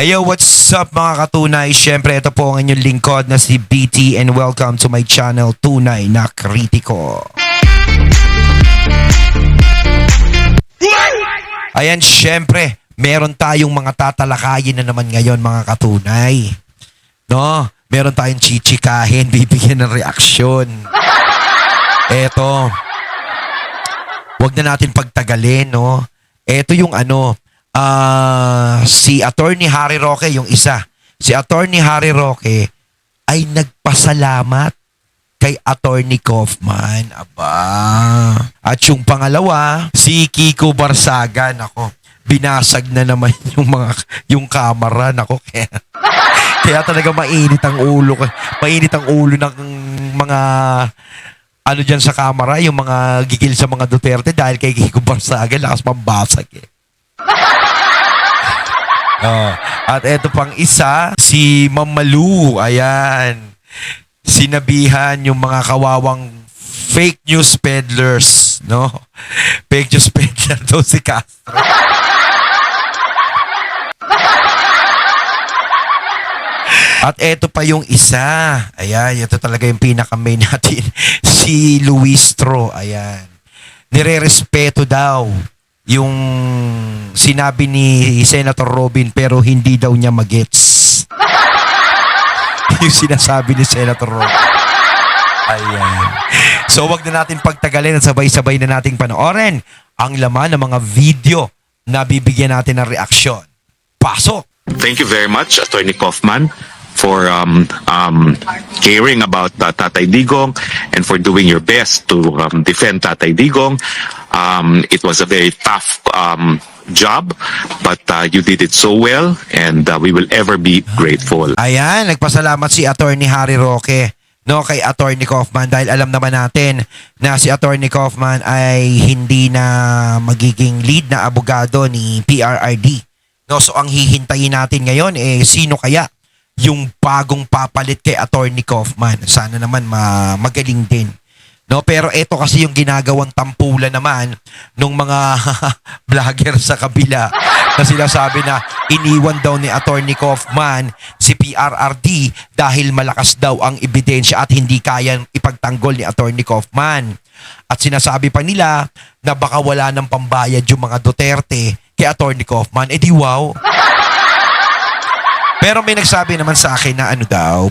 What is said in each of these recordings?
Yo, what's up mga katunay? Siyempre, ito po ang inyong lingkod na si BT and welcome to my channel, Tunay na Kritiko. Ayan, siyempre, meron tayong mga tatalakayin na naman ngayon mga katunay. No? Meron tayong chichikahin, bibigyan ng reaksyon. Eto, wag na natin pagtagalin, no? Eto yung si Attorney Harry Roque, yung isa. Si Attorney Harry Roque ay nagpasalamat kay Attorney Kaufman. Aba. At yung pangalawa, si Kiko Barsaga. Nako, binasag na naman yung camera. Nako, kaya talaga mainit ang ulo. Mainit ang ulo ng mga dyan sa camera, yung mga gigil sa mga Duterte dahil kay Kiko Barsaga, lakas pambasag eh. At eto pang isa, si Mamalu. Ayan. Sinabihan yung mga kawawang fake news peddlers, no? Fake news peddler daw si Castro. At eto pa yung isa. Ayan, ito talaga yung pinaka-main natin. Si Luistro. Ayan. Nire-respeto daw yung sinabi ni Senator Robin pero hindi daw niya magets. Yung sinasabi ni Senator Robin. Ayan. So wag na natin pagtagalin at sabay-sabay na nating panoorin ang laman ng mga video na bibigyan natin ng reaksyon. Pasok! Thank you very much, Attorney Kaufman, for caring about Tatay Digong and for doing your best to defend Tatay Digong. It was a very tough job, but you did it so well, and we will ever be grateful. Ayan, nagpasalamat si Attorney Harry Roque, no, kay Attorney Kaufman dahil alam naman natin na si Attorney Kaufman ay hindi na magiging lead na abogado ni PRRD. No, so ang hihintayin natin ngayon sino kaya yung bagong papalit kay Attorney Kaufman. Sana naman magaling din. No, pero ito kasi yung ginagawang tampulan naman nung mga vlogger sa kabila na sinasabi na iniwan daw ni Attorney Kaufman si PRRD dahil malakas daw ang ebidensya at hindi kayang ipagtanggol ni Attorney Kaufman. At sinasabi pa nila na baka wala ng pambayad yung mga Duterte kay Attorney Kaufman. Di wow. Pero may nagsabi naman sa akin na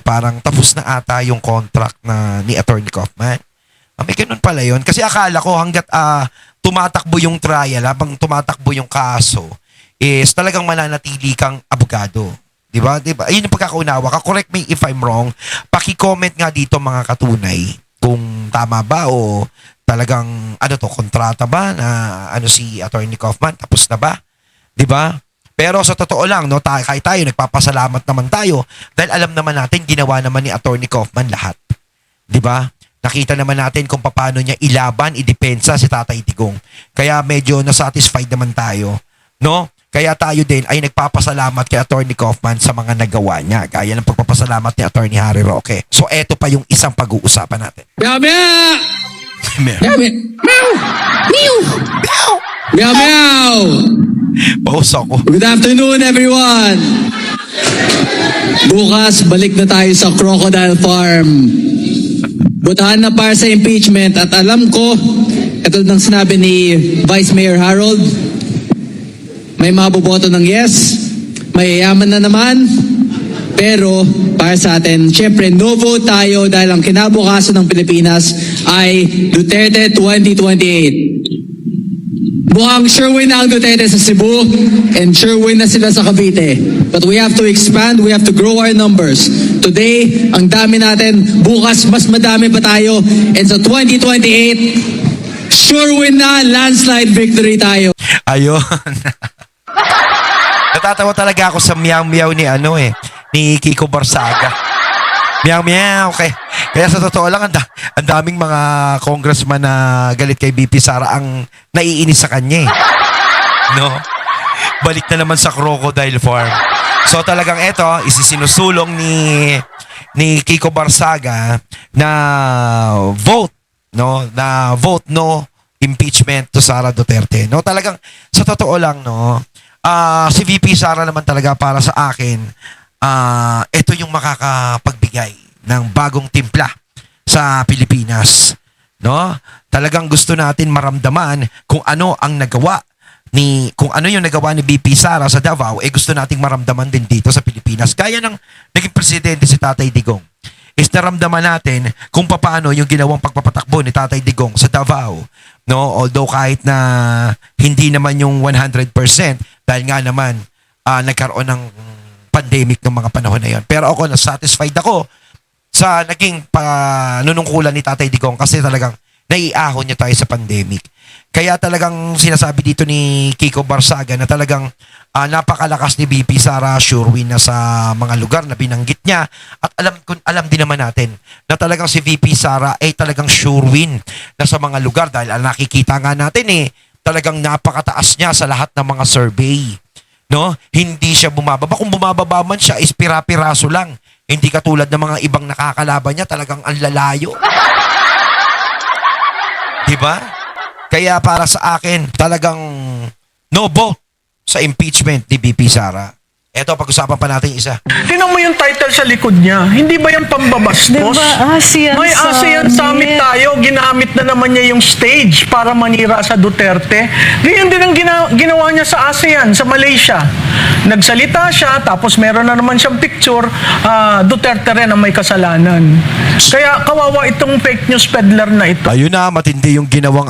parang tapos na ata yung contract na ni Attorney Kaufman. May ganun pala yun. Kasi akala ko hanggat tumatakbo yung trial, habang tumatakbo yung kaso, is talagang mananatili kang abogado. Diba? Diba? Ayun yung pagkakaunawa ka. Correct me if I'm wrong. Paki-comment nga dito mga katunay kung tama ba o talagang kontrata ba na si Attorney Kaufman. Tapos na ba? Diba? Pero sa totoo lang, no, kahit tayo, nagpapasalamat naman tayo dahil alam naman natin, ginawa naman ni Attorney Kaufman lahat. Diba? Nakita naman natin kung paano niya ilaban, idepensa si Tatay Digong. Kaya medyo nasatisfied naman tayo. No? Kaya tayo din ay nagpapasalamat kay Attorney Kaufman sa mga nagawa niya. Gaya ng pagpapasalamat ni Attorney Harry Roque. So eto pa yung isang pag-uusapan natin. Meow meow! Meow! Meow! Meow! Meow! Meow meow! Pause ako. Good afternoon, everyone! Bukas, balik na tayo sa Crocodile Farm. Botahan na para sa impeachment at alam ko, katulad ng sinabi ni Vice Mayor Harold, may maboboto ng yes, mayayaman na naman, pero para sa atin, syempre no vote tayo dahil ang kinabukasan ng Pilipinas ay Duterte 2028. Mukhang sure win na ang Duterte sa Cebu and sure win na sila sa Cavite. But we have to expand, we have to grow our numbers. Today, ang dami natin. Bukas, mas madami pa tayo. And sa 2028, sure win na, landslide victory tayo. Ayun. Natatawa talaga ako sa meow-meow ni Kiko Barsaga. Meow-meow. Okay. Kaya sa totoo lang, ang daming mga congressman na galit kay BP Sara ang naiinis sa kanya. No? Balik na naman sa Crocodile Farm. So talagang ito, isisinusulong ni Kiko Barsaga na vote no impeachment to Sara Duterte. No, talagang sa totoo lang, no, Si VP Sara naman talaga para sa akin, ito yung makakapagbigay ng bagong timpla sa Pilipinas. No? Talagang gusto natin maramdaman kung ano ang nagawa kung ano yung nagawa ni VP Sara sa Davao, gusto nating maramdaman din dito sa Pilipinas. Gaya ng naging presidente si Tatay Digong. Is naramdaman natin kung paano yung ginawang pagpapatakbo ni Tatay Digong sa Davao. No? Although kahit na hindi naman yung 100% dahil nga naman nagkaroon ng pandemic ng mga panahon na yon. Pero ako, satisfied ako sa naging panunungkulan ni Tatay Digong kasi talagang naiahon niya tayo sa pandemic. Kaya talagang sinasabi dito ni Kiko Barsaga na talagang napakalakas ni VP Sara Sherwin na sa mga lugar na binanggit niya. At alam din naman natin na talagang si VP Sara ay talagang Sherwin na sa mga lugar dahil nakikita nga natin talagang napakataas niya sa lahat ng mga survey. No? Hindi siya bumababa. Kung bumababa man siya, is pira-piraso lang. Hindi katulad ng mga ibang nakakalaban niya, talagang ang lalayo. Diba? Kaya para sa akin, talagang no vote sa impeachment ni VP Sara. Eto, pag-usapan pa natin isa. Tingnan mo yung title sa likod niya. Hindi ba yan pambabastos? Diba, ASEAN May ASEAN Summit tayo. Ginamit na naman niya yung stage para manira sa Duterte. Ganyan din ang ginawa niya sa ASEAN, sa Malaysia. Nagsalita siya, tapos meron na naman siyang picture, Duterte rin ang may kasalanan. Kaya kawawa itong fake news peddler na ito. Ayun na, matindi yung ginawang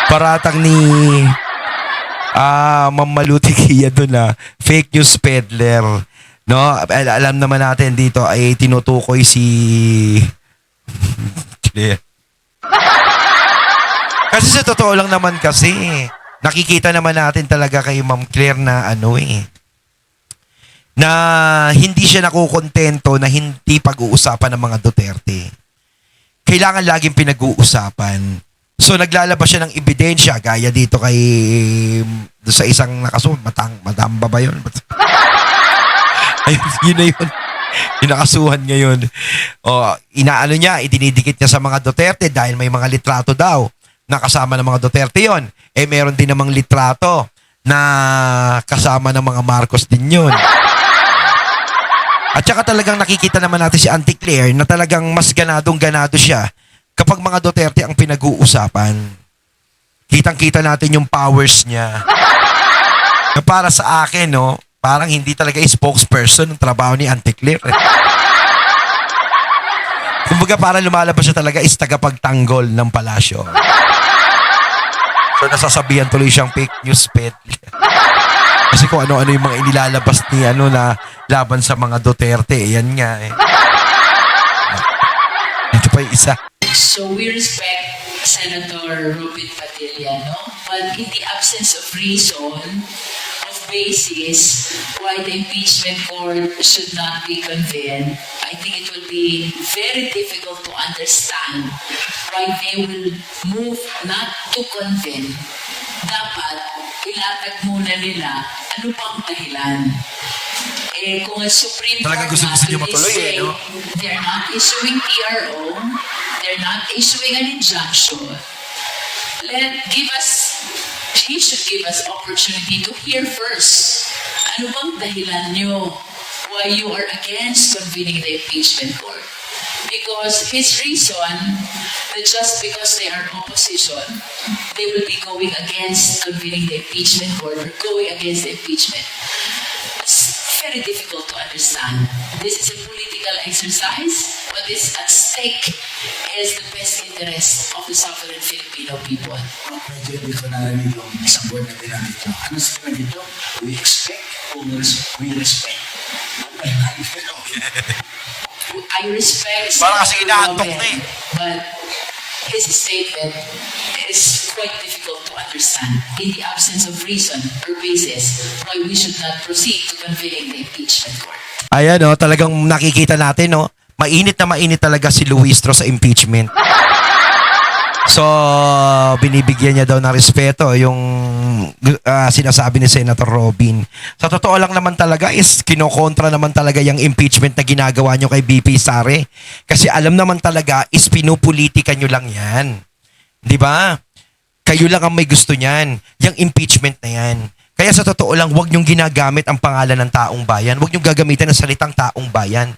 paratang ni Mamaluti Kia doon fake news peddler. No? Alam naman natin dito ay tinutukoy si Claire. Kasi sa totoo lang naman kasi, nakikita naman natin talaga kay Ma'am Claire na na hindi siya nakukontento na hindi pag-uusapan ng mga Duterte. Kailangan laging pinag-uusapan. So naglalabas siya ng ebidensya gaya dito kay sa isang nakasuhan, Matamba ba yun? Ayun, yun na yun. Yung nakasuhan ngayon. Inaano niya, idinidikit niya sa mga Duterte dahil may mga litrato daw na kasama ng mga Duterte yon. Meron din namang litrato na kasama ng mga Marcos din yun. At saka talagang nakikita naman natin si Auntie Claire na talagang mas ganado siya kapag mga Duterte ang pinag-uusapan. Kitang-kita natin yung powers niya. Na para sa akin, parang hindi talaga spokesperson ng trabaho ni Auntie Claire. Kumbaga parang lumalabas siya talaga is tagapagtanggol ng palasyo. So nasasabihan tuloy siyang fake news peddler. Kasi kung ano-ano yung mga inilalabas ni na laban sa mga Duterte, yan nga Ito pa yung isa. So we respect Senator Rubin Padilla, no? But in the absence of reason, of basis why the impeachment court should not be convened, I think it will be very difficult to understand why they will move not to convene. Dapat ilatag muna nila ano pang dahilan. Kung ang Supreme Talagang Court gusto niyo natin matuloy, is saying no? they're not issuing TRO, they're not issuing an injunction, he should give us opportunity to hear first. Ano bang dahilan nyo why you are against convening the impeachment court? Because his reason that just because they are opposition, they will be going against convening the impeachment court or going against the impeachment. It's very difficult to understand. This is a political exercise, what is at stake is the best interest of the sovereign Filipino people. Medyo hindi ko narinig yung isang word na ginamit nyo. Ano sabi nito? We expect or we respect. I respect Parang kasi Senator inaantok Robin, na eh. but his statement is quite difficult to understand in the absence of reason or basis why we should not proceed to convening the impeachment court. Ayan talagang nakikita natin mainit na mainit talaga si Luistro sa impeachment. So, binibigyan niya daw ng respeto yung sinasabi ni Senator Robin. Sa totoo lang naman talaga is kinokontra naman talaga yung impeachment na ginagawa nyo kay BP Sara. Kasi alam naman talaga is pinupolitika nyo lang yan. Di ba? Kayo lang ang may gusto niyan. Yung impeachment na yan. Kaya sa totoo lang, huwag niyong ginagamit ang pangalan ng taong bayan. Huwag niyong gagamitan ng salitang taong bayan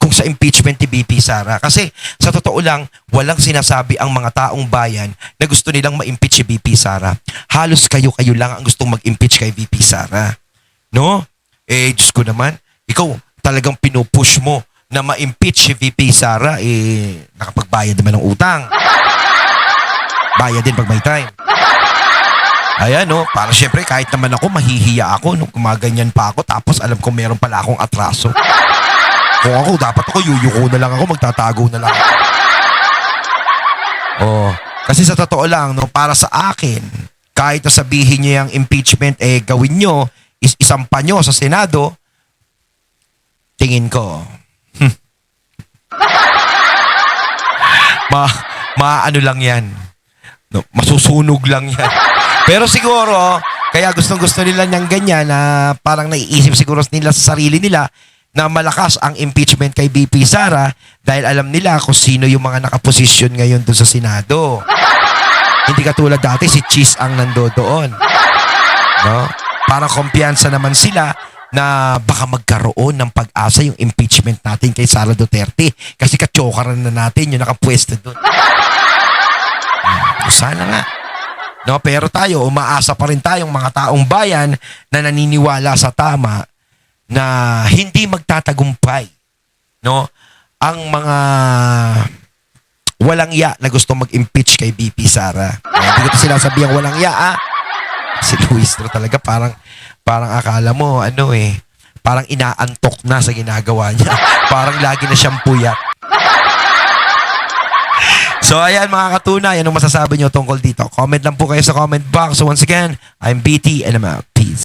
kung sa impeachment ni VP Sara. Kasi sa totoo lang, walang sinasabi ang mga taong bayan na gusto nilang ma-impeach si VP Sara. Halos kayo lang ang gustong mag-impeach kay VP Sara. No? Diyos ko naman, ikaw talagang pinupush mo na ma-impeach si VP Sara, nakapagbayad naman ng utang. Bayad din pag may time. Ayan, no? Para syempre, kahit naman ako, mahihiya ako nung gumaganyan pa ako, tapos alam ko meron pala akong atraso. Kung ako, dapat ako, yuyuko na lang ako, magtatago na lang ako. Oh, kasi sa totoo lang, no, para sa akin, kahit na sabihin niyo yung impeachment, gawin nyo, isampa nyo sa Senado, tingin ko, ano lang yan. No, masusunog lang yan. Pero siguro, kaya gustong-gusto nila niyang ganyan na parang naiisip siguro nila sa sarili nila na malakas ang impeachment kay VP Sara dahil alam nila kung sino yung mga nakaposisyon ngayon doon sa Senado. Hindi katulad dati si Cheese ang nandoon. No? Parang kumpiyansa naman sila na baka magkaroon ng pag-asa yung impeachment natin kay Sara Duterte kasi katyokaran na natin yung nakapwesto doon. Sana nga. No, pero tayo, umaasa pa rin tayong mga taong bayan na naniniwala sa tama na hindi magtatagumpay, no, ang mga walang ya na gusto mag-impeach kay VP Sara. Hindi ko ito sinasabi ang walang ya, Si Luis talaga parang akala mo, parang inaantok na sa ginagawa niya. Parang lagi na siyang puyat. So ayan mga katunay, anong masasabi niyo tungkol dito? Comment lang po kayo sa comment box. So once again, I'm BT and I'm out. Peace.